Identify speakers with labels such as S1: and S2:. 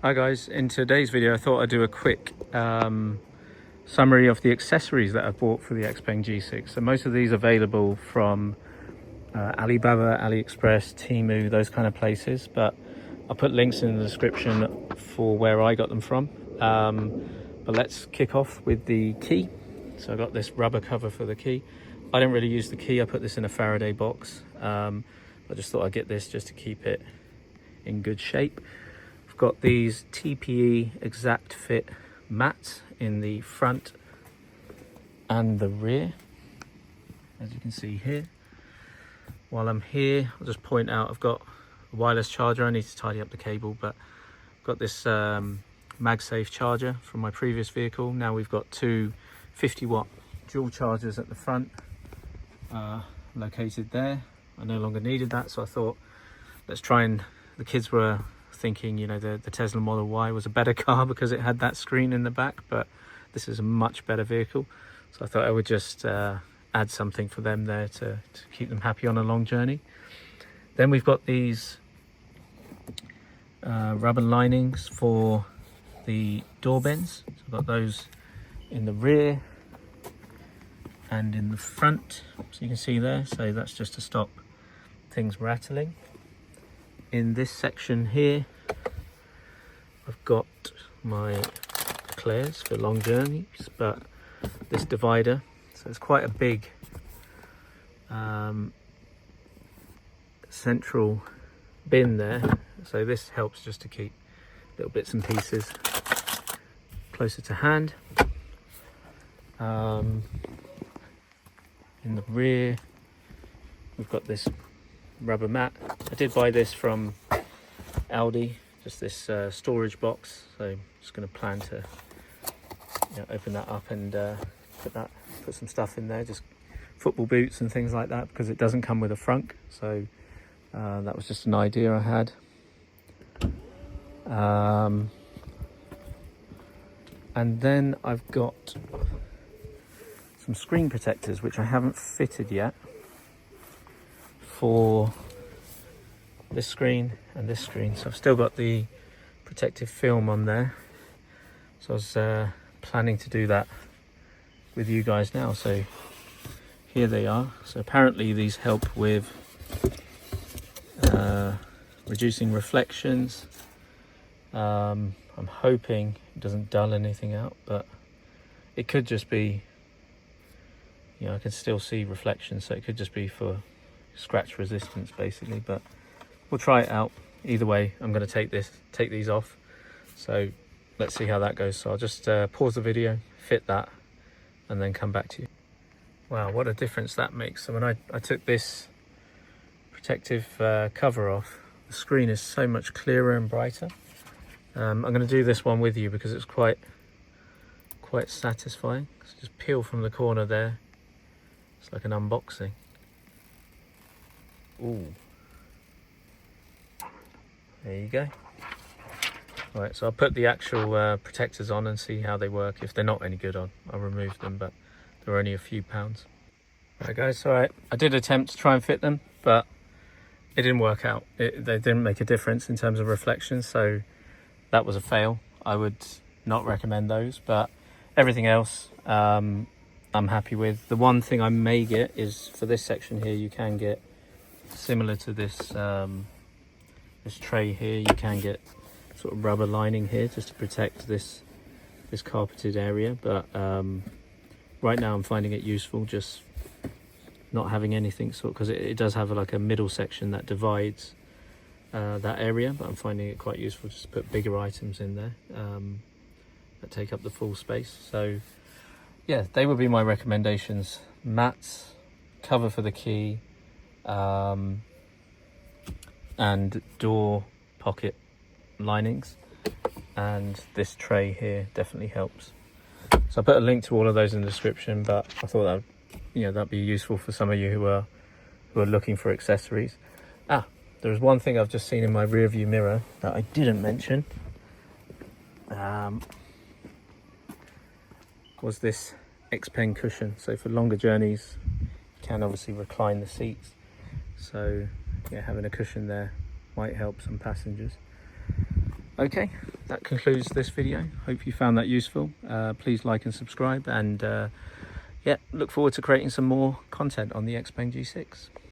S1: Hi guys, in today's video I thought I'd do a quick summary of the accessories that I bought for the XPeng G6. So most of these are available from Alibaba, AliExpress, Temu, those kind of places, but I'll put links in the description for where I got them from. But let's kick off with the key. So I got this rubber cover for the key. I don't really use the key, I put this in a Faraday box. I just thought I'd get this just to keep it in good shape. I've got these TPE exact fit mats in the front and the rear, as you can see here. While I'm here, I'll just point out I've got a wireless charger. I need to tidy up the cable, but I've got this MagSafe charger from my previous vehicle. Now we've got two 50-watt dual chargers at the front located there. I no longer needed that, so I thought let's try, and the kids were thinking, you know, the Tesla Model Y was a better car because it had that screen in the back, but this is a much better vehicle, so I thought I would just add something for them there to keep them happy on a long journey. Then we've got these rubber linings for the door bends. So I've got those in the rear and in the front, so you can see there. So that's just to stop things rattling. In this section here, I've got my eclairs for long journeys, but this divider, so it's quite a big central bin there, so this helps just to keep little bits and pieces closer to hand. In the rear, we've got this rubber mat. I did buy this from Aldi, just this storage box, so I'm just going to plan to open that up and put some stuff in there, just football boots and things like that, because it doesn't come with a frunk. So that was just an idea I had. And then I've got some screen protectors which I haven't fitted yet for this screen and this screen, so I've still got the protective film on there, so I was planning to do that with you guys now. So here they are. So apparently these help with reducing reflections. I'm hoping it doesn't dull anything out, but it could just be, I can still see reflections, so it could just be for scratch resistance basically, but we'll try it out. Either way, I'm going to take these off, so let's see how that goes. So I'll just pause the video, fit that, and then come back to you. Wow, what a difference that makes. So when I took this protective cover off, the screen is so much clearer and brighter. I'm going to do this one with you because it's quite satisfying. So just peel from the corner there. It's like an unboxing. Ooh. There you go. Right, so I'll put the actual protectors on and see how they work. If they're not any good on, I'll remove them, but they're only a few pounds. Right guys, all right, I did attempt to try and fit them, but it didn't work out. They didn't make a difference in terms of reflections, so that was a fail. I would not recommend those, but everything else I'm happy with. The one thing I may get is for this section here, you can get, similar to this this tray here, you can get sort of rubber lining here just to protect this carpeted area, but right now I'm finding it useful just not having anything, because it does have like a middle section that divides that area, but I'm finding it quite useful just to put bigger items in there that take up the full space. So yeah, they would be my recommendations: mats, cover for the key, and door pocket linings, and this tray here definitely helps. So I put a link to all of those in the description, but I thought that that'd be useful for some of you who are looking for accessories. There's one thing I've just seen in my rear view mirror that I didn't mention. Was this XPeng cushion. So for longer journeys, you can obviously recline the seats. So yeah, having a cushion there might help some passengers. Okay, that concludes this video. Hope you found that useful. Please like and subscribe, and yeah, look forward to creating some more content on the XPeng G6.